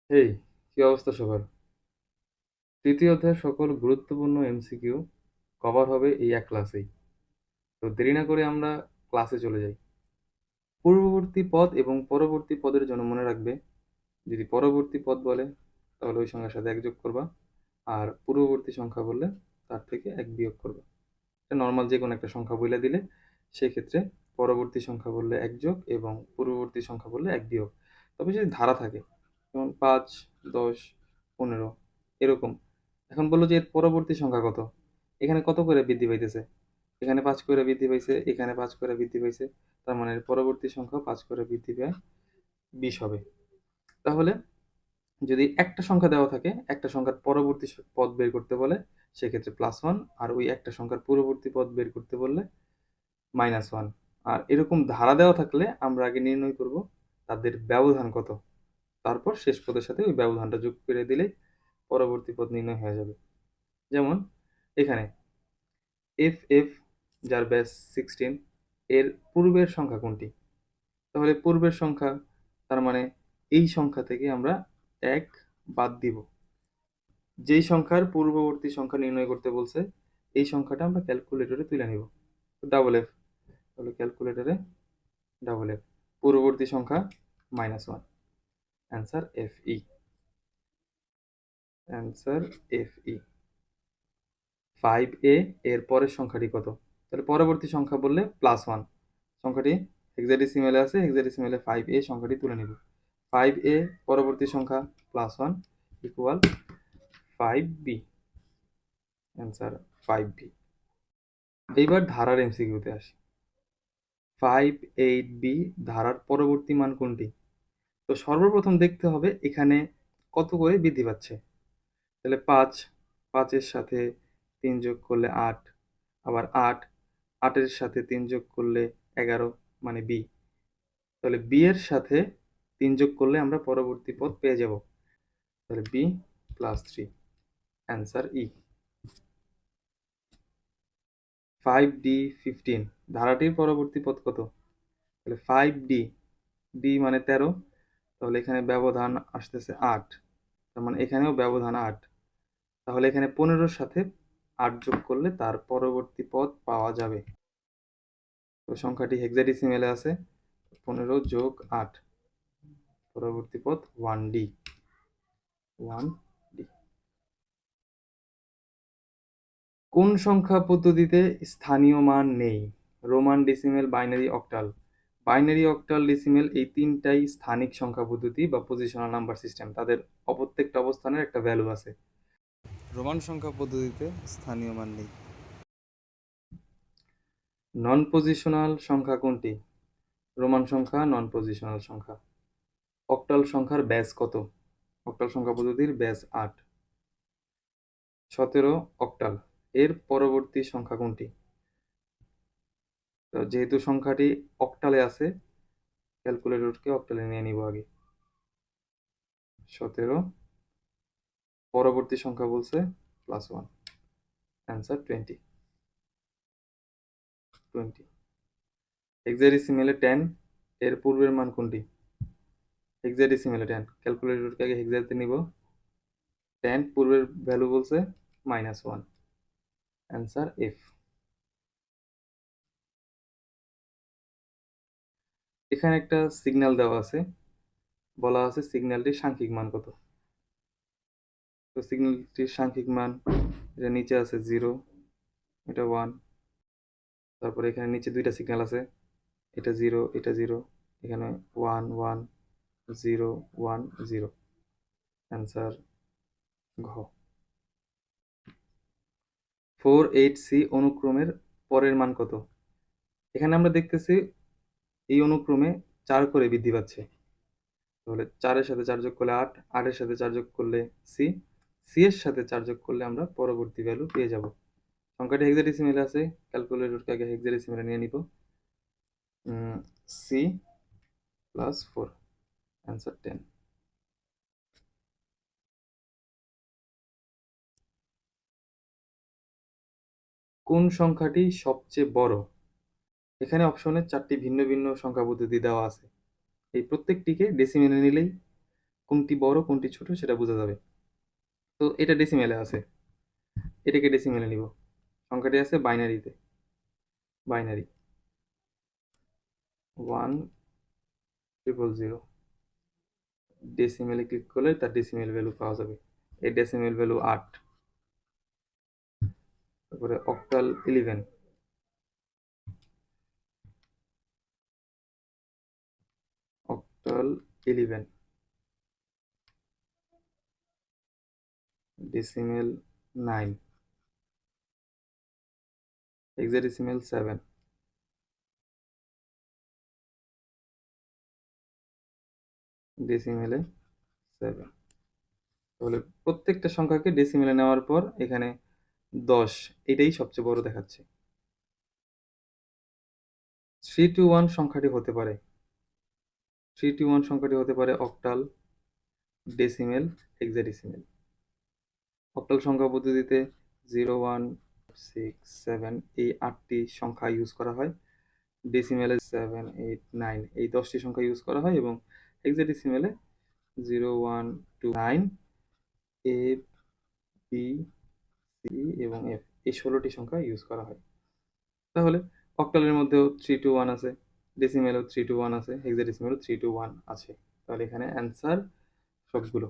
হেই, কি অবস্থা সবার? তৃতীয় অধ্যায়ের সকল গুরুত্বপূর্ণ এমসিকিউ কভার হবে এই এক ক্লাসেই। তো দেরি না করে আমরা ক্লাসে চলে যাই। পূর্ববর্তী পদ এবং পরবর্তী পদের জন্য মনে রাখবে, যদি পরবর্তী পদ বলে তাহলে ওই সংখ্যার সাথে এক যোগ করবা, আর পূর্ববর্তী সংখ্যা বললে তার থেকে এক বিয়োগ করবা। এটা নর্মাল যে কোনো একটা সংখ্যা বলে দিলে সেক্ষেত্রে পরবর্তী সংখ্যা বললে এক যোগ এবং পূর্ববর্তী সংখ্যা বললে এক বিয়োগ। তবে যদি ধারা থাকে, যেমন ৫, ১০, ১৫ এরকম, এখন বললো যে এর পরবর্তী সংখ্যা কত, এখানে কত করে বৃদ্ধি পাইতেছে, এখানে ৫ করে বৃদ্ধি পাইছে, এখানে ৫ করে বৃদ্ধি পাইছে, তার মানে এর পরবর্তী সংখ্যা ৫ করে বৃদ্ধি পায় ২০ হবে। তাহলে যদি একটা সংখ্যা দেওয়া থাকে, একটা সংখ্যার পরবর্তী পদ বের করতে বলে, সেক্ষেত্রে +1, আর ওই একটা সংখ্যার পূর্ববর্তী পদ বের করতে বললে -1। আর এরকম ধারা দেওয়া থাকলে আমরা আগে নির্ণয় করব তাদের ব্যবধান কত, তারপর শেষ পদের সাথে ওই ব্যবধানটা যোগ করে দিলে পরবর্তী পদ নির্ণয় হয়ে যাবে। যেমন এখানে এফ যার ব্যাস 16, এর পূর্বের সংখ্যা কোনটি? তাহলে পূর্বের সংখ্যা, তার মানে এই সংখ্যা থেকে আমরা ১ বাদ দিব। যেই সংখ্যার পূর্ববর্তী সংখ্যা নির্ণয় করতে বলছে এই সংখ্যাটা আমরা ক্যালকুলেটরে তুলে নিব। ডাবল এফ, তাহলে ক্যালকুলেটরে ডাবল এফ, পূর্ববর্তী সংখ্যা -1, answer F E. Answer F E. 5a এর পরের সংখ্যাটি কত? তাহলে পরবর্তী সংখ্যা বললে +1, সংখ্যাটি হেক্সাডেসিমেলে আছে, হেক্সাডেসিমেলে 5a সংখ্যাটি তুলে নিব। 5a পরবর্তী সংখ্যা +1 ইকুয়াল 5b, অ্যান্সার 5b। এইবার ধারার এমসিকিউতে আসি। 5, 8b ধারার পরবর্তী মান কোনটি? তো সর্বপ্রথম দেখতে হবে এখানে কত করে বৃদ্ধি পাচ্ছে। তাহলে ৫, ৫-এর সাথে ৩ যোগ করলে ৮, আবার ৮, ৮-এর সাথে ৩ যোগ করলে ১১, মানে বি। তাহলে বি এর সাথে ৩ যোগ করলে আমরা পরবর্তী পদ পেয়ে যাব। তাহলে বি +3, অ্যান্সার ই। 5d, 15 ধারাটির পরবর্তী পদ কত? তাহলে 5d, ডি মানে ১৩, তাহলে এখানে ব্যবধান আসতেছে ৮, তার মানে এখানেও ব্যবধান ৮। তাহলে এখানে ১৫-র সাথে ৮ যোগ করলে তার পরবর্তী পদ পাওয়া যাবে। তো সংখ্যাটি হেক্সাডেসিমেলে আছে, ১৫ যোগ ৮, পরবর্তী পদ 1d, 1d। কোন সংখ্যা পদ্ধতিতে স্থানীয় মান নেই? Roman decimal, binary, octal. Binary, octal, decimal এই তিনটাই স্থানিক সংখ্যা পদ্ধতি বা পজিশনাল নাম্বার সিস্টেম, তাদের প্রত্যেকটা অবস্থানের একটা ভ্যালু আছে। রোমান সংখ্যা পদ্ধতিতে স্থানীয় মান নেই। নন পজিশনাল সংখ্যা কোনটি? রোমান সংখ্যা নন পজিশনাল সংখ্যা। অক্টাল সংখ্যার ব্যাস কত? অক্টাল সংখ্যা পদ্ধতির ব্যাস ৮। ১৭ অক্টাল, এর পরবর্তী সংখ্যা কোনটি? তো যেহেতু সংখ্যাটি অক্টালে আছে, ক্যালকুলেটরকে অক্টালে নিয়ে নিব আগে। ১৭ পরবর্তী সংখ্যা বলছে +1, অ্যান্সার 20, 20। হেক্সাডেসিমেলে 10, এর পূর্বের মান কোনটি? হেক্সাডেসিমেলে 10, ক্যালকুলেটরকে আগে হেক্সাতে নিব। 10 পূর্বের ভ্যালু বলছে -1, অ্যান্সার এফ। এখানে একটা সিগন্যাল দেওয়া আছে, বলা আছে সিগন্যালটির সাংখ্যিক মান কত। তো সিগন্যালটির সাংখ্যিক মান, এটা নিচে আছে 0, এটা 1, তারপরে এখানে নিচে দুইটা সিগন্যাল আছে, এটা 0, এটা 0, এখানে 1 1 0 1 0, অ্যান্সার ঘ। 4, 8c অনুক্রমের পরের মান কত? এখানে আমরা দেখতেছি এই অনুক্রমে 4 করে বৃদ্ধি পাচ্ছে। তাহলে 4-এর সাথে 4 যোগ করলে 8, 8-এর সাথে 4 যোগ করলে সি, সি এর সাথে 4 যোগ করলে আমরা পরবর্তী ভ্যালু পেয়ে যাব। সংখ্যাটি হেক্সাডেসিমেলে আছে, ক্যালকুলেটরকে আগে হেক্সাডেসিমেলে নিয়ে নিব। C +4, answer 10। কোন সংখ্যাটি সবচেয়ে বড়? এখানে অপশনে 4টি ভিন্ন ভিন্ন সংখ্যা পদ্ধতি দেওয়া আছে, এই প্রত্যেকটিকে ডেসিমেলে নিলেই কোনটি বড় কোনটি ছোট সেটা বোঝা যাবে। তো এটা ডেসিমেলে আছে, এটাকে ডেসিমেলে নিব। সংখ্যাটি আছে বাইনারিতে, বাইনারি 1,000,000। ডেসিমেলে ক্লিক করলে তার ডেসিমেল ভ্যালু পাওয়া যাবে। এই ডেসিমেল ভ্যালু 8। তারপরে অক্টাল 11, অক্টাল 11, ডেসিমেল 9, হেক্সাডেসিমেল 7, ডেসিমেলে 7। তাহলে প্রত্যেকটা সংখ্যাকে ডেসিমেলে নেওয়ার পর এখানে 10, এটাই সবচেয়ে বড় দেখাচ্ছে। 321 সংখ্যাটি হতে পারে, 321 সংখ্যাটি হতে পারে অক্টাল, ডেসিমেল, হেক্সাডেসিমেল। অক্টাল সংখ্যা পদ্ধতিতে 0, 1, 6, 7 এই 8টি সংখ্যা ইউজ করা হয়। ডেসিমেলে 7, 8, 9 এই 10টি সংখ্যা ইউজ করা হয় এবং হেক্সাডেসিমেলে 0, 1, 2, 9 এ, বি, সি এবং এফ এই 16টি সংখ্যা ইউজ করা হয়। তাহলে অক্টালের মধ্যেও 321 আছে, ডেসিমেলও 321 আছে, হেক্সাডেসিমেলও 321 আছে। তাহলে এখানে অ্যান্সার সবগুলো।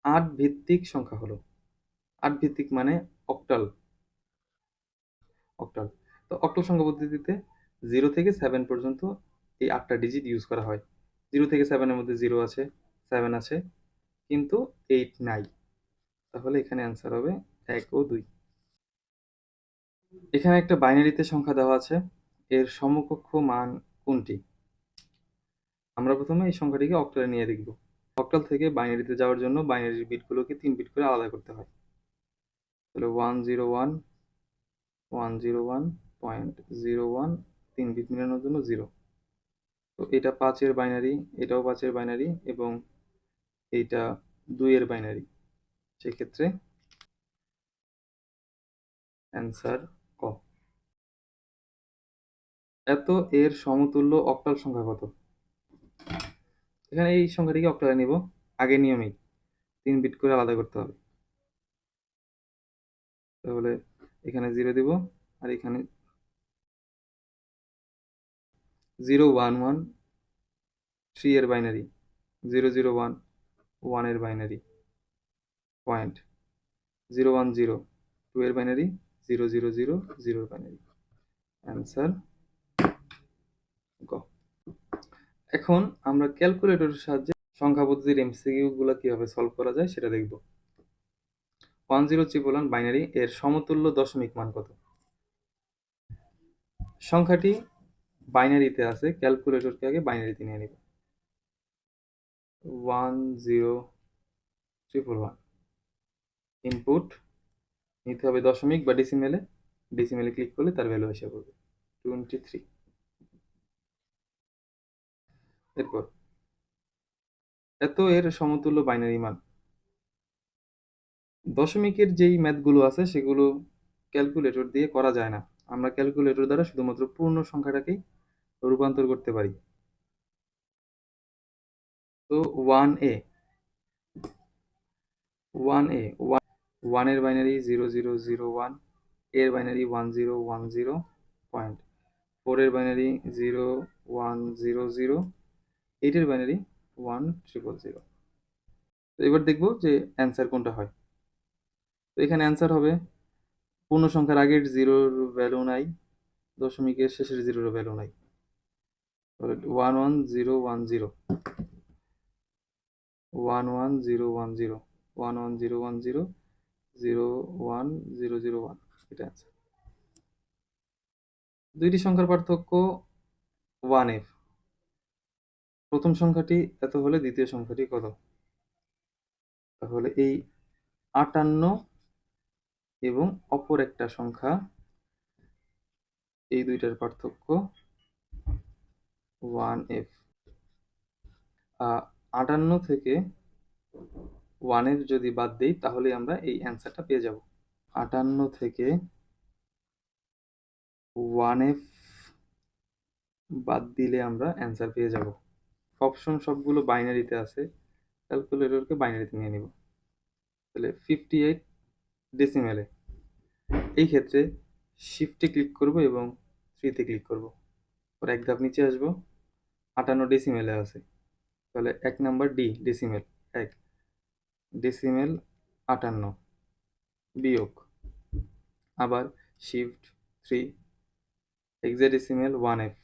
8 ভিত্তিক সংখ্যা হলো, 8 ভিত্তিক মানে অক্টাল, অক্টাল। তো অক্টাল সংখ্যা পদ্ধতিতে 0 থেকে 7 পর্যন্ত এই 8টা ডিজিট ইউজ করা হয়। 0 থেকে 7 এর মধ্যে 0 আছে, 7 আছে, কিন্তু 8 নাই। তাহলে এখানে অ্যান্সার হবে 1 ও 2। এখানে একটা বাইনারিতে সংখ্যা দেওয়া আছে, এর সমকক্ষ মান কোনটি? আমরা প্রথমে এই সংখ্যাটিকে অক্টালে নিয়ে দেখব। অক্টাল থেকে বাইনারিতে যাওয়ার জন্য বাইনারির বিটগুলোকে 3 বিট করে আলাদা করতে হয়। তাহলে 101.101 3 বিট মিলানোর জন্য 0। তো এটা 5 এর বাইনারি, এটাও 5 এর বাইনারি এবং এইটা 2 এর বাইনারি। সেক্ষেত্রে অ্যান্সার ক। এত এর সমতুল্য অক্টাল সংখ্যা কত? এখানে এই সংখ্যাটিকে অক্টালে নিব, আগের নিয়মেই 3 বিট করে আলাদা করতে হবে। তাহলে এখানে 0 দিব, আর এখানে 011 3 এর বাইনারি, 001 1 এর বাইনারি, পয়েন্ট 010 2 এর বাইনারি, 000 0 এর বাইনারি। অ্যান্সার গ। এখন আমরা ক্যালকুলেটরের সাহায্যে সংখ্যা পদ্ধতির এমসিকিউ গুলো কিভাবে সলভ করা যায় সেটা দেখব। 10,311 বাইনারি এর সমতুল্য দশমিক মান কত? সংখ্যাটি বাইনারিতে আছে, ক্যালকুলেটরকে আগে বাইনারিতে নিয়ে নিব। 10,311 ইনপুট নিতে হবে দশমিক বা ডেসিমেলে, ডেসিমেলে ক্লিক করলে তার ভ্যালু এসে পড়বে 23। এরপর এত এর সমতুল্য বাইনারি মান। দশমিকের যেই ম্যাথগুলো আছে সেগুলো ক্যালকুলেটর দিয়ে করা যায় না, আমরা ক্যালকুলেটর দ্বারা শুধুমাত্র পূর্ণ সংখ্যাটাকেই রূপান্তর করতে পারি। তো 1a, 1a 1 এর বাইনারি 0001, এর বাইনারি 1010 পয়েন্ট, 4 এর বাইনারি 0100, 8 এর বাইনারি 1000। তো এবার দেখবো যে অ্যান্সার কোনটা হয়। তো এখানে অ্যান্সার হবে পূর্ণ সংখ্যার আগের জিরোর ভ্যালু নাই, দশমিকের শেষের জিরোর ভ্যালু নাই। তাহলে 11010, 11010, 11010, 01001, এটা অ্যান্সার। দুইটি সংখ্যার পার্থক্য 1f। প্রথম সংখ্যাটি এত হলে দ্বিতীয় সংখ্যাটি কত? তাহলে এই 58 এবং অপর একটা সংখ্যা, এই দুইটার পার্থক্য 1f। 58 থেকে 1f যদি বাদ দিই তাহলে আমরা এই অ্যান্সারটা পেয়ে যাব। 58 থেকে 1f বাদ দিলে আমরা অ্যান্সার পেয়ে যাব অপশন সবগুলো বাইনারিতে আছে, ক্যালকুলেটরকে বাইনারিতে নিয়ে নিব। তাহলে 58 ডেসিমেলে, এই ক্ষেত্রে শিফটে ক্লিক করব এবং 3-তে ক্লিক করব। পরে এক ধাপ নিচে আসবো, 58 ডেসিমেলে আছে, তাহলে 1 নাম্বার ডি ডেসিমেল 1, ডেসিমেল 58 বিয়োগ, আবার shift 3, hexadecimal 1F,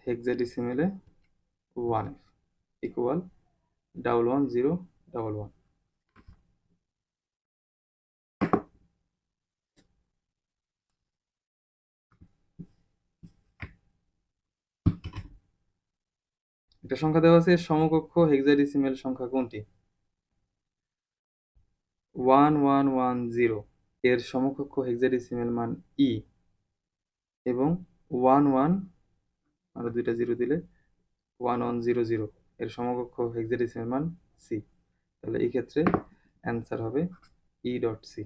হেক্সাডেসিমেলে 1F equal 11011। একটা সংখ্যা দেওয়া আছে, সমকক্ষ হেক্সাডেসিমেল সংখ্যা কোনটি? 1110 এর সমকক্ষ হেক্সাডেসিমেল মান ই এবং 11 আরো দুইটা জিরো দিলে 1100 এর সমকক্ষ হেক্সাডেসিমেল মান সি। তাহলে এই ক্ষেত্রে অ্যান্সার হবে ই ডট সি।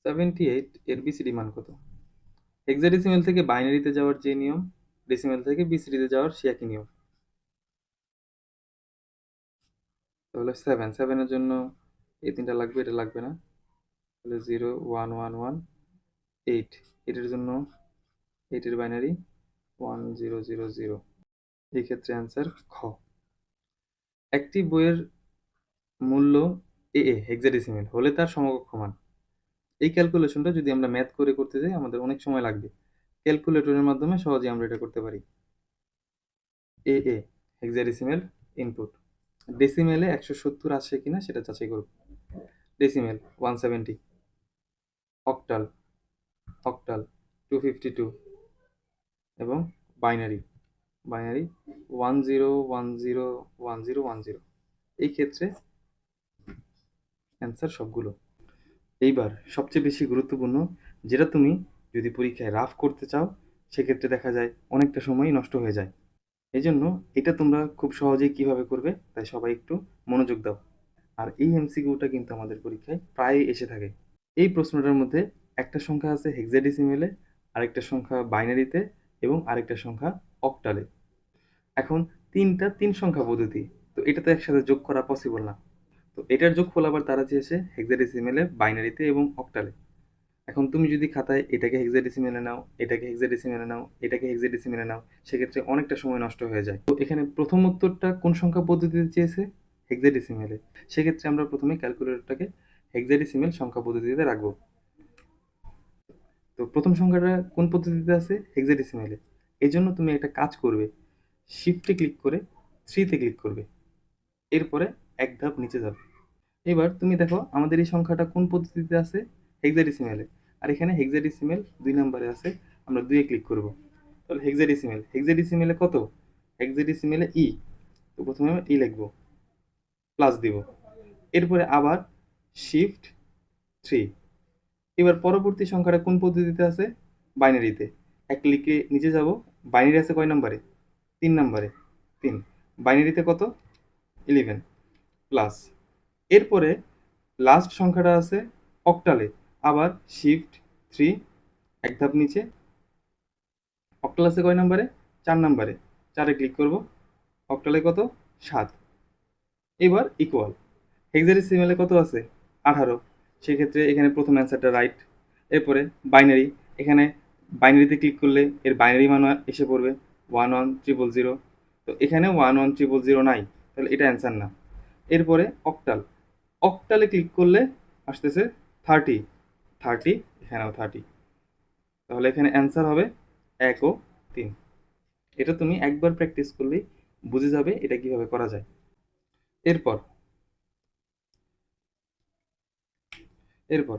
78 এর বিসিডি মান কত? হেক্সাডেসিমেল থেকে বাইনারিতে যাওয়ার যে নিয়ম, ডেসিমেল থেকে বিসিডিতে যাওয়ার সে একই নিয়ম। তাহলে 7 এর জন্য এই তিনটা লাগবে, এটা লাগবে না। তাহলে 01118, এটার জন্য 8 এর বাইনারি 1000। এই ক্ষেত্রে অ্যান্সার খ। একটি বইয়ের মূল্য এ হেক্সাডেসিমেল হলে তার সমকক্ষ মান। এই ক্যালকুলেশনটা যদি আমরা ম্যাথ করে করতে যাই আমাদের অনেক সময় লাগবে, ক্যালকুলেটরের মাধ্যমে সহজে আমরা এটা করতে পারি। এ হেক্সাডেসিমেল ইনপুট, ডেসিমেলে 170 আসে কিনা সেটা যাচাই করব। ডেসিমেল 170, অক্টাল অক্টাল 252 এবং বাইনারি 10101010। এই ক্ষেত্রে অ্যান্সার সবগুলো। এইবার সবচেয়ে বেশি গুরুত্বপূর্ণ, যেটা তুমি যদি পরীক্ষায় রাফ করতে চাও সেক্ষেত্রে দেখা যায় অনেকটা সময়ই নষ্ট হয়ে যায়। এই জন্য এটা তোমরা খুব সহজেই কিভাবে করবে তাই সবাই একটু মনোযোগ দাও। আর এই এমসিকিউটা কিন্তু আমাদের পরীক্ষায় প্রায়ই এসে থাকে। এই প্রশ্নটার মধ্যে একটা সংখ্যা আছে হেক্সাডেসিমেলে, আরেকটা সংখ্যা বাইনারিতে এবং আরেকটা সংখ্যা অক্টালে। এখন তিন সংখ্যা পদ্ধতি, তো এটা তো একসাথে যোগ করা পসিবল না। তো এটার যোগফল আবার তারা চেয়েছে হেক্সাডেসিমেলে, বাইনারিতে এবং অক্টালে। এখন তুমি যদি খাতায় এটাকে হেক্সাডেসিমেলে নাও, এটাকে হেক্সাডেসিমেলে নাও, এটাকে হেক্সাডেসিমেলে নাও, সেক্ষেত্রে অনেকটা সময় নষ্ট হয়ে যায়। তো এখানে প্রথম উত্তরটা কোন সংখ্যা পদ্ধতিতে চেয়েছে? হেক্সাডেসিমেলে। সেক্ষেত্রে আমরা প্রথমে ক্যালকুলেটরটাকে হেক্সাডেসিমেল সংখ্যা পদ্ধতিতে রাখবো। তো প্রথম সংখ্যাটা কোন পদ্ধতিতে আছে? হেক্সাডেসিমেলে। এই জন্য তুমি একটা কাজ করবে, শিফটে ক্লিক করে 3-তে ক্লিক করবে, এরপরে এক ধাপ নিচে যাবে। এবার তুমি দেখো আমাদের এই সংখ্যাটা কোন পদ্ধতিতে আছে? হেক্সাডেসিমেলে। আর এখানে হেক্সাডেসিমেল 2 নম্বরে আছে, আমরা 2-এ ক্লিক করব। তাহলে হেক্সাডেসিমেলে কত? হেক্সাডেসিমেলে ই, তো প্রথমে আমরা ই লিখবো, প্লাস দিব, এরপরে আবার শিফট 3। এবার পরবর্তী সংখ্যাটা কোন পদ্ধতিতে আছে? বাইনারিতে। এক ক্লিকে নিচে যাব, বাইনারি আছে কয় নম্বরে? 3 নম্বরে, 3। বাইনারিতে কত? 11 প্লাস, এরপরে লাস্ট সংখ্যাটা আছে অক্টালে, আবার শিফট 3, এক ধাপ নিচে, অক্টাল আছে কয় নম্বরে? 4 নম্বরে, 4-এ ক্লিক করব, অক্টালে কত? 7। এবার ইকুয়াল, হেক্সাডেসিমেলে কত আছে? 18। সেক্ষেত্রে এখানে প্রথম অ্যান্সারটা রাইট। এরপরে বাইনারি, এখানে বাইনারিতে ক্লিক করলে এর বাইনারি মান এসে পড়বে 11000। তো এখানে 11000 নাই, তাহলে এটা অ্যান্সার না। এরপরে অক্টাল, অক্টালে ক্লিক করলে আসতেছে 30, এখানেও 30। তাহলে এখানে অ্যান্সার হবে 1 ও 3। এটা তুমি একবার প্র্যাকটিস করলেই বুঝে যাবে এটা কিভাবে করা যায়। এরপর এরপর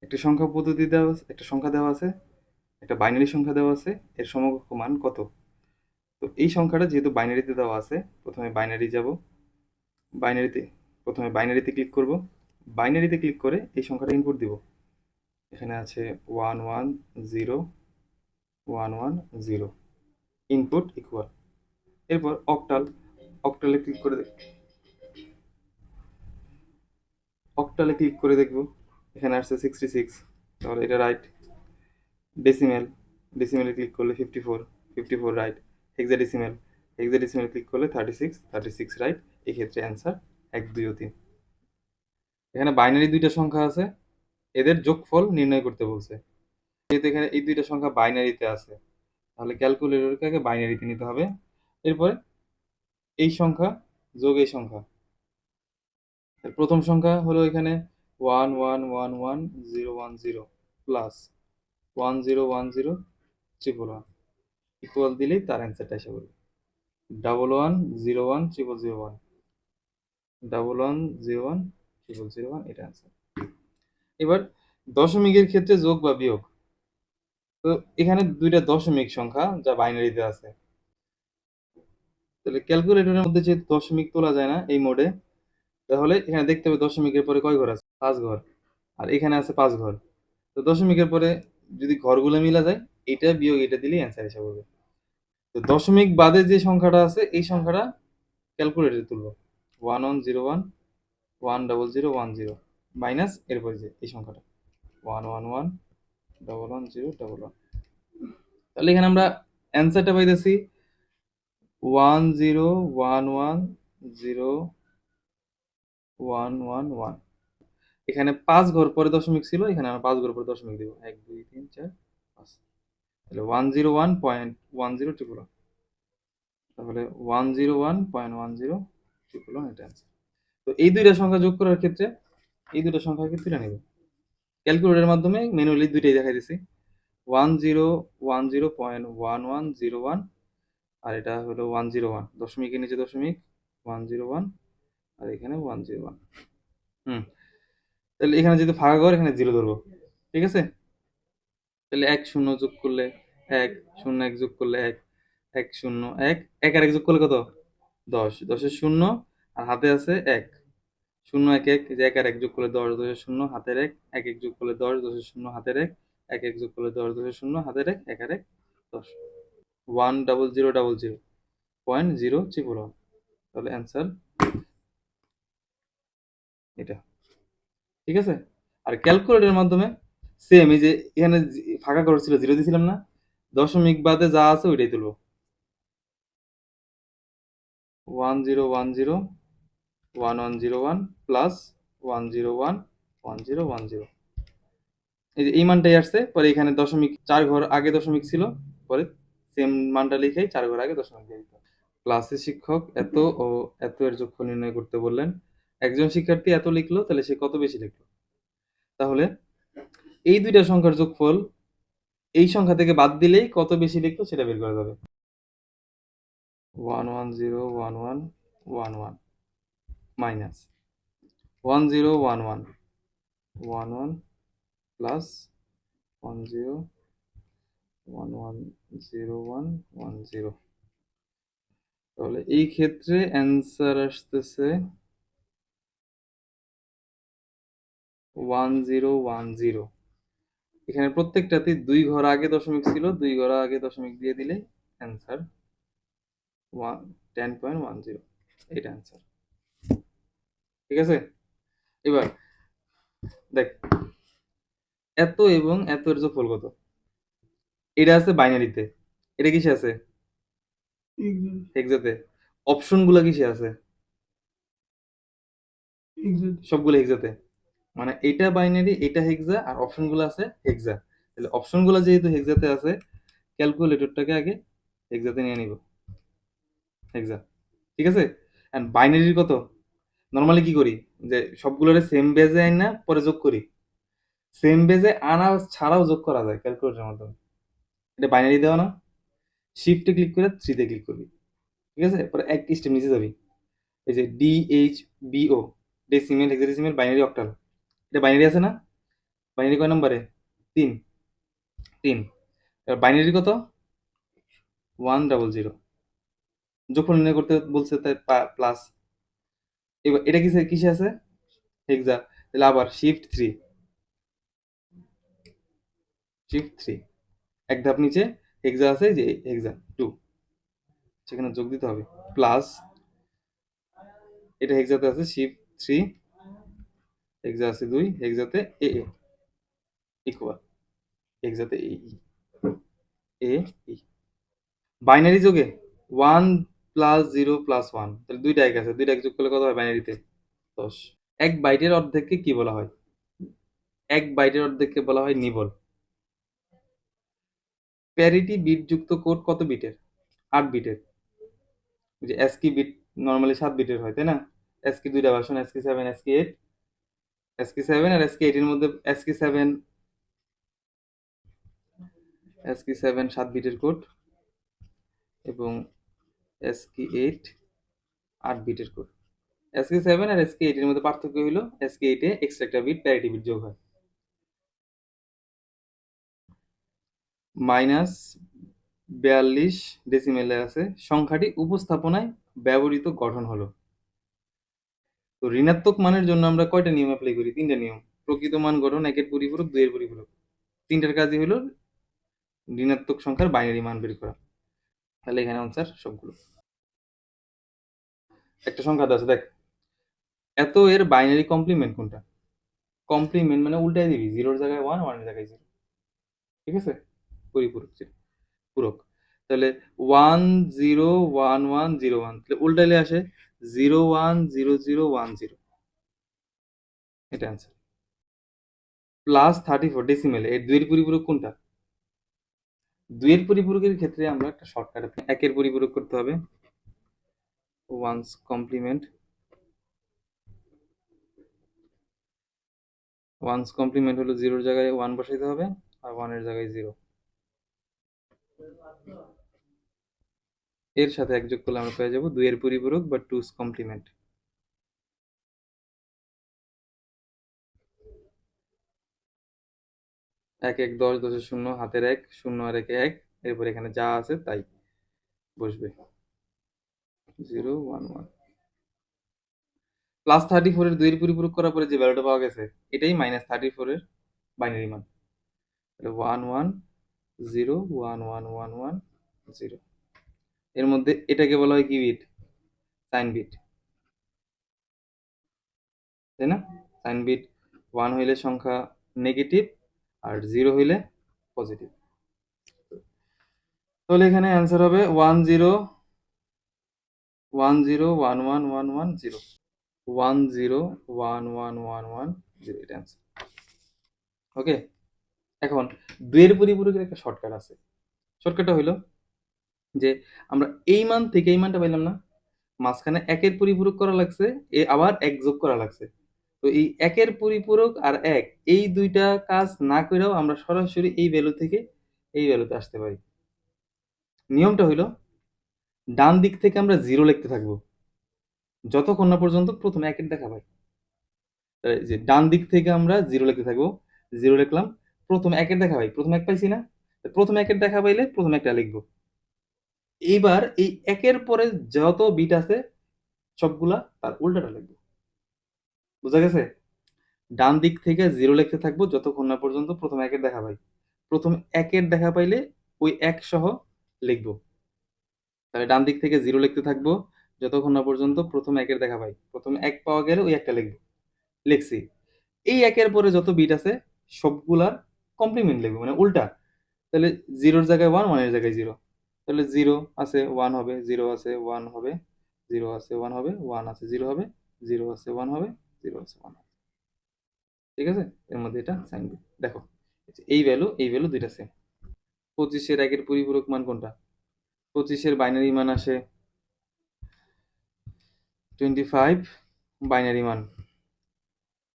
একটা সংখ্যা পদ্ধতি দেওয়া আছে, একটা সংখ্যা দেওয়া আছে, একটা বাইনারি সংখ্যা দেওয়া আছে, এর সমকক্ষ মান কত? তো এই সংখ্যাটা যেহেতু বাইনারিতে দেওয়া আছে, প্রথমে বাইনারি যাব, বাইনারিতে প্রথমে বাইনারিতে ক্লিক করব, বাইনারিতে ক্লিক করে এই সংখ্যাটা ইনপুট দিব। এখানে আছে 1101110, ইনপুট ইকুয়াল। এরপর অক্টাল, অক্টালে ক্লিক করে অক্টালে ক্লিক করে দেখব, এখানে আসছে 66, তাহলে এটা রাইট। ডেসিমেল, ডেসিমেলে ক্লিক করলে 54, 54 রাইট। হেক্সাডেসিমেল, হেক্সাডেসিমেল ক্লিক করলে 36, 36 রাইট। এক্ষেত্রে অ্যান্সার 1, 2 ও 3। এখানে বাইনারি দুইটা সংখ্যা আছে, এদের যোগফল নির্ণয় করতে বলছে। যেহেতু এখানে এই দুইটা সংখ্যা বাইনারিতে আছে, তাহলে ক্যালকুলেটরকে আগে বাইনারিতে নিতে হবে। এরপরে এই সংখ্যা যোগ এই সংখ্যা। প্রথম সংখ্যা হলো এখানে 11111010 প্লাস 101011 ইকুয়াল দিলেই তার অ্যান্সারটা এসে বলবে 11010001, 11010001, এটা অ্যান্সার। এবার দশমিকের ক্ষেত্রে যোগ বা বিয়োগ। তো এখানে দুইটা দশমিক সংখ্যা যা বাইনারিতে আছে, তাহলে ক্যালকুলেটরের মধ্যে যে দশমিক তোলা যায় না এই মোডে, তাহলে এখানে দেখতে হবে দশমিকের পরে কয় ঘর আছে, 5 ঘর। আর এখানে আছে 5 ঘর। তো দশমিকের পরে যদি ঘরগুলো মিলা যায়, এটা বিয়োগ এটা দিলেই অ্যান্সার এসে পড়বে। তো দশমিক বাদে যে সংখ্যাটা আছে এই সংখ্যাটা ক্যালকুলেটরে তুলবো, 1101101010 মাইনাস এরপরে যে এই সংখ্যাটা 11111011। তাহলে এখানে আমরা অ্যান্সারটা পাইতেছি 101101111। এখানে 5 ঘর পরে দশমিক ছিল, এখানে আমরা 5 ঘর পরে দশমিক দিব, 1 2 3 4 5। তাহলে 101.10 তাহলে 101.10 এটা অ্যান্সার। তো এই দুইটা সংখ্যা যোগ করার ক্ষেত্রে এই দুটো সংখ্যাকে তুলে নেব ক্যালকুলেটরের মাধ্যমে, ম্যানুয়ালি দুইটাই দেখাই দিছি। 1010.1101 আর এটা হলো 101, দশমিকের নিচে দশমিক 101 আর এখানে 101। তাহলে এখানে যেহেতু ফাঁকা ঘর, এখানে 0 ধরবো, ঠিক আছে। তাহলে 1 0 যোগ করলে 1, 0 1 যোগ করলে 1, 1 0 1, 1 আর 1 যোগ করলে কত, 10, 10-এর 0 আর হাতে আছে 1, 0 1 1, যে 1 আর 1 যোগ করলে 10, 10-এর 0 হাতের 1, 1 1 যোগ করলে 10, 10-এর 0 হাতের 1, 1 1 যোগ করলে 10, 10-এর 0 হাতের 1, 1 আর 1 10, 10000.0 তাহলে অ্যান্সার এটা, ঠিক আছে। আর ক্যালকুলেটরের মাধ্যমে সেম, এই যে এখানে ফাঁকা ঘর ছিল 0 দিছিলাম না, দশমিক বাদে যা আছে ওইটাই তুলবো, 10101101 প্লাস 1011010। এই যে এই মানটাই আসছে, পরে এখানে দশমিক 4 ঘর আগে দশমিক ছিল, পরে সেম মানটা লিখেই 4 ঘর আগে দশমিক দিয়ে দিতে হবে। ক্লাসে শিক্ষক এত ও এত এর যোগফল নির্ণয় করতে বললেন, একজন শিক্ষার্থী এত লিখলো, তাহলে সে কত বেশি লিখলো। তাহলে এই দুইটা সংখ্যার যোগফল এই সংখ্যা থেকে বাদ দিলেই কত বেশি লিখলো সেটা বের করা যাবে। 1101111 মাইনাস 101111 প্লাস 10110110। তাহলে এই ক্ষেত্রে অ্যান্সার আসতেছে 1010। এখানে প্রত্যেকটাতে 2 ঘর আগে দশমিক ছিল, 2 ঘর আগে দশমিক দিয়ে দিলে অ্যান্সার 10.10, এটা অ্যান্সার, ঠিক আছে। এবার দেখ, এত এবং এত এর যোগফল কত, এটা আছে বাইনারিতে, এটা কিসে আছে, হেক্সাতে। অপশন গুলা কিসে আছে, সবগুলো হেক্সাতে। মানে এটা বাইনারি, এটা হেক্সা, আর অপশন গুলো আছে হেক্সা। তাহলে অপশন গুলা যেহেতু হেক্সাতে আছে, ক্যালকুলেটরটাকে আগে হেক্সাতে নিয়ে নিব, হেক্সা, ঠিক আছে। এন্ড বাইনারির কত, নর্মালি কি করি, যে সবগুলোরে সেম বেজে আইন না পরে যোগ করি, সেম বেজে আনা ছাড়াও যোগ করা যায় ক্যালকুলেটরের মাধ্যমে। এটা বাইনারি দেওয়া না, শিফটে ক্লিক করে 3 তে ক্লিক করবি, ঠিক আছে। পরে এক স্টেপ নিচে যাবি, এই যে DHBO, decimal hexadecimal binary octal, এটা বাইনারি আছে না, বাইনারি কয় নম্বরে, 3, 3। এবার বাইনারি কত, 100, যখন নির্ণয় করতে বলছে তাই প্লাস। এবার এটা কিসে কিসে আছে, হেক্সা, তাহলে আবার শিফট 3, শিফট 3, এক ধাপ নিচে হেক্সা আছে, যে হেক্সা 2, সেখানে যোগ দিতে হবে, প্লাস এটা হেক্সাতে আছে শিফট 3, হেক্সা আছে 2, হেক্সাতে এ ইকুয়াল হেক্সাতে এ ই, বাইনারি যোগে 1 প্লাস 0 প্লাস 1, তাহলে দুইটা এক আছে, দুইটা এক যোগ করলে কত হয় বাইনারিতে? 10। এক বাইটের অর্ধেককে কি বলা হয়? এক বাইটের অর্ধেককে বলা হয় নিবল। প্যারিটি বিট যুক্ত কোড কত বিটের? 8 বিটের। যে এসকি বিট নর্মালি 7 বিটের হয়, তাই না? এসকি দুইটা ভার্সন, এসকি 7, এসকি 8। এসকি 7 আর এসকি 8 এর মধ্যে এসকি 7 7 বিটের কোড এবং এসকি 8 8 বিটের কোড। এসকি 7 আর এসকি 8 এর মধ্যে পার্থক্য হলো এসকি 8 এ এক্সট্রা একটা বিট প্যারিটি বিট যোগ হয়। -42 ডেসিমেলে আছে, সংখ্যাটি উপস্থাপনায় ব্যবহৃত গঠন হলো। তো ঋণাত্মক মানের জন্য আমরা কয়টা নিয়ম অ্যাপ্লাই করি? 3টা নিয়ম। প্রকৃত মান গঠন, একের পরিপূরক, দুইয়ের পরিপূরক। 3টার কাজই হলো ঋণাত্মক সংখ্যার বাইনারি মান বের করা। তাহলে এখানে আনসার সবগুলো। একটা সংখ্যা আছে দেখ, এত এর বাইনারি কমপ্লিমেন্ট কোনটা? কমপ্লিমেন্ট মানে উল্টাই দিবি, জিরোর জায়গায় ওয়ান, ওয়ানের জায়গায় জিরো। ঠিক আছে? পরিপূরক পূরক। তাহলে 1 0 1 1 0 1, তাহলে উল্টাইলে আসে 0 1 0 0 1 0। এটা আনসার। +34 ডেসিমেলে এর দুইয়ের পরিপূরক কোনটা? দুইয়ের পরিপূরকের ক্ষেত্রে আমরা একটা শর্টকাট, একের পরিপূরক করতে হবে, ওয়ানস কমপ্লিমেন্ট। ওয়ানস কমপ্লিমেন্ট হলো জিরোর জায়গায় ওয়ান বসাইতে হবে আর ওয়ানের জায়গায় জিরো। এর সাথে এক যোগ করলে আমরা পেয়ে যাবো দুইয়ের পরিপূরক বা টুস কমপ্লিমেন্ট। 1 1 10, 10 0, হাতের 1 0 আর 1 1, এরপর এখানে যা আছে তাই বসবে। 0 1 1 +34 এর দুইয়ের পরিপূরক করার পরে যে ভ্যালুটা পাওয়া গেছে এটাই -34 এর বাইনারি মান। 1 1 0 1 1 1 1 0। এর মধ্যে এটাকে বলা হয় কি বিট? সাইন বিট, তাই না? সাইন বিট 1 হইলে সংখ্যা নেগেটিভ আর 0 হইলে পজিটিভ। তাহলে এখানে অ্যান্সার হবে 1 0 1 0 1 1 1 1 0। 1 0 1 1 1 1 0, এটা অ্যান্সার। ওকে, এখন দুইয়ের পরিপূরকের একটা শর্টকাট আছে। শর্টকাটটা হইলো যে আমরা এই মান থেকে এই মানটা পাইলাম না, মাঝখানে একের পরিপূরক করা লাগছে, এ আবার এক যোগ করা লাগছে। তো এই একের পরিপূরক আর এক, এই দুইটা কাজ না করেও আমরা সরাসরি এই ভ্যালু থেকে এই ভ্যালুতে আসতে পারি। নিয়মটা হইলো ডান দিক থেকে আমরা জিরো লিখতে থাকবো যতক্ষণ না পর্যন্ত প্রথম একের দেখা পাই। যে ডান দিক থেকে আমরা জিরো লিখতে থাকবো, জিরো লিখলাম, প্রথম একের দেখা পাই, প্রথম এক পাইছি না, প্রথম একের দেখা পাইলে প্রথম একটা লিখবো। এইবার এই একের পরে যত বিট আছে সবগুলা তার উল্টাটা লিখবো। বুঝা গেছে? ডান দিক থেকে জিরো লিখতে থাকবো যতক্ষণ না পর্যন্ত প্রথম একের দেখা পাই, প্রথম একের দেখা পাইলে ওই এক সহ লিখবো। তাহলে ডান দিক থেকে জিরো লিখতে থাকবো যতক্ষণ না পর্যন্ত প্রথম একের দেখা পাই, প্রথম এক পাওয়া গেলে ওই একটা লিখবো। লিখছি। এই একের পরে যত বিট আছে সবগুলার কমপ্লিমেন্ট লিখবো, মানে উল্টা। তাহলে জিরোর জায়গায় ওয়ান, ওয়ানের জায়গায় জিরো। তাহলে জিরো আছে ওয়ান হবে, জিরো আছে ওয়ান হবে, জিরো আছে ওয়ান হবে, ওয়ান আছে জিরো হবে, জিরো আছে ওয়ান হবে, জিরো আছে ওয়ান হবে। ঠিক আছে? এর মধ্যে এটা সাইন বিট। দেখো এই ভ্যালু দুইটা সেম। 25-এর একের পরিপূরক মান কোনটা? 25-এর বাইনারি মান আসে 25, বাইনারি মান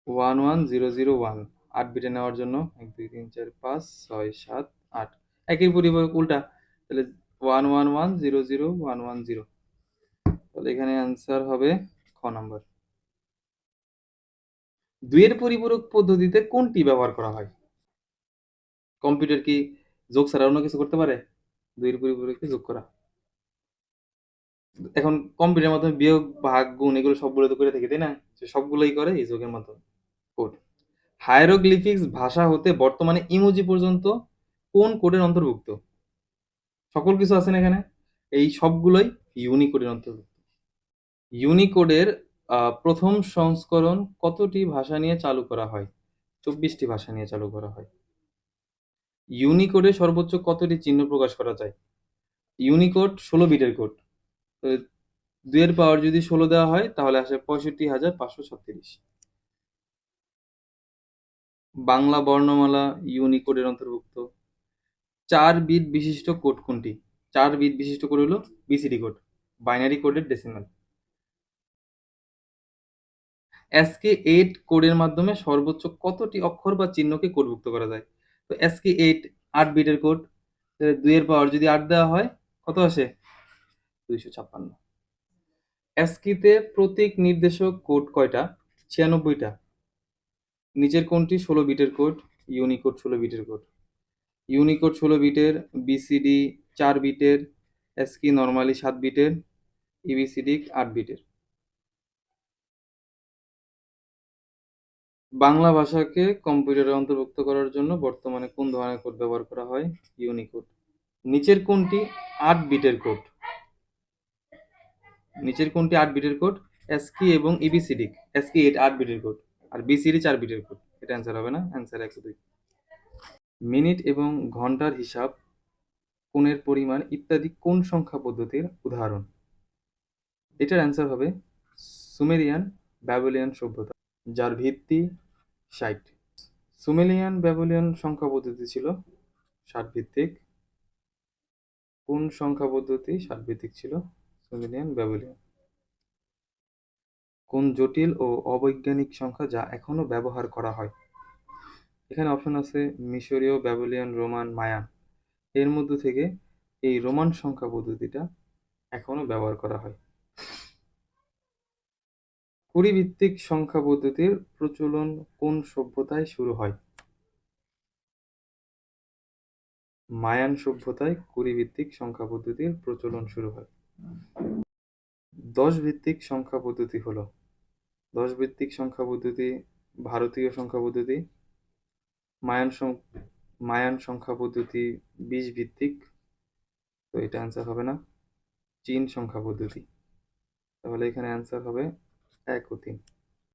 1 1 0 0 1। 8 বিটে নেওয়ার জন্য 1 2 3 4 5 6 7 8, একই পরিপূরক উল্টা। তাহলে 1 1 1 0 0 1 1 0। তাহলে এখানে অ্যান্সার হবে খ নাম্বার। দুইয়ের পরিপূরক পদ্ধতিতে কোনটি ব্যবহার করা হয়? কম্পিউটার কি যোগ ছাড়া অন্য কিছু করতে পারে? দুইয়ের পরিপূরককে যোগ করা। এখন কম্পিউটারের মাধ্যমে বিয়োগ ভাগ গুণ এগুলো সবগুলো তো করে থাকি, তাই না? সে সবগুলোই করে এই যোগের মাধ্যমে। কোড। হায়ারোগ্লিফিক্স ভাষা হতে বর্তমানে ইমোজি পর্যন্ত কোন কোডের অন্তর্ভুক্ত? সকল কিছু আছে না এখানে, এই সবগুলোই ইউনিকোডের অন্তর্ভুক্ত। ইউনিকোডের প্রথম সংস্করণ কতটি ভাষা নিয়ে চালু করা হয়? 24টি ভাষা নিয়ে চালু করা হয়। ইউনিকোডে সর্বোচ্চ কতটি চিহ্ন প্রকাশ করা যায়? ইউনিকোড 16 বিটের কোড। তো 2 এর পাওয়ার যদি 16 দেওয়া হয় তাহলে আসে 65,536। বাংলা বর্ণমালা ইউনিকোডের অন্তর্ভুক্ত। 4 বিট বিশিষ্ট কোড কোনটি? 4 বিট বিশিষ্ট কোড হলো বিসিডি কোড, বাইনারি কোডের ডেসিমাল। ASCII 8 কোডের মাধ্যমে সর্বোচ্চ কতটি অক্ষর বা চিহ্নকে কোডভুক্ত করা যায়? তো ASCII 8 8 বিটের কোড। 2 এর পাওয়ার যদি 8 দেওয়া হয় কত আসে? 256। অ্যাস্কিতে প্রতীক নির্দেশক কোড কয়টা? 96টা। নিচের কোনটি 16 বিটের কোড? ইউনিকোড 16 বিটের কোড। ইউনিকোড 16 বিটের, বিসিডি 4 বিটের, অ্যাস্কি নর্মালি 7 বিটের, ইবিসিডি 8 বিটের। বাংলা ভাষাকে কম্পিউটারে অন্তর্ভুক্ত করার জন্য বর্তমানে কোন ধরনের কোড ব্যবহার করা হয়? ইউনিকোড। নিচের কোনটি 8 বিটের কোড? নিচের কোনটি 8 বিটের কোড? অ্যাস্কি এবং ইবিসিডি। অ্যাস্কি 8 বিটের কোড, আর বিসিডি 4 বিটের কোড। এটা অ্যান্সার হবে না, অ্যান্সার 102। মিনিট এবং ঘন্টার হিসাব, কোণের পরিমাণ ইত্যাদি কোন সংখ্যা পদ্ধতির উদাহরণ? এটার অ্যান্সার হবে সুমেরিয়ান ব্যাবিলিয়ান সভ্যতা, যার ভিত্তি 60। সুমেরিয়ান ব্যাবিলিয়ান সংখ্যা পদ্ধতি ছিল 60 ভিত্তিক। কোন সংখ্যা পদ্ধতি 60 ভিত্তিক ছিল? Sumerian Babylonian. কোন জটিল ও অবৈজ্ঞানিক সংখ্যা যা এখনো ব্যবহার করা হয়? এখানে অপশন আছে মিশরীয়, ব্যাবিলিয়ান, রোমান, মায়ান। এর মধ্য থেকে এই রোমান সংখ্যা পদ্ধতিটা এখনো ব্যবহার করা হয়। কুড়ি ভিত্তিক সংখ্যা পদ্ধতির প্রচলন কোন সভ্যতায় শুরু হয়? মায়ান সভ্যতায় কুড়ি ভিত্তিক সংখ্যা পদ্ধতির প্রচলন শুরু হয়। 10 ভিত্তিক সংখ্যা পদ্ধতি হলো, 10 ভিত্তিক সংখ্যা পদ্ধতি ভারতীয় সংখ্যা পদ্ধতি, মায়ান মায়ান সংখ্যা পদ্ধতি 20 ভিত্তিক। তো এটা অ্যান্সার হবে না। চীন সংখ্যা পদ্ধতি। তাহলে এখানে অ্যান্সার হবে 1 ও 3।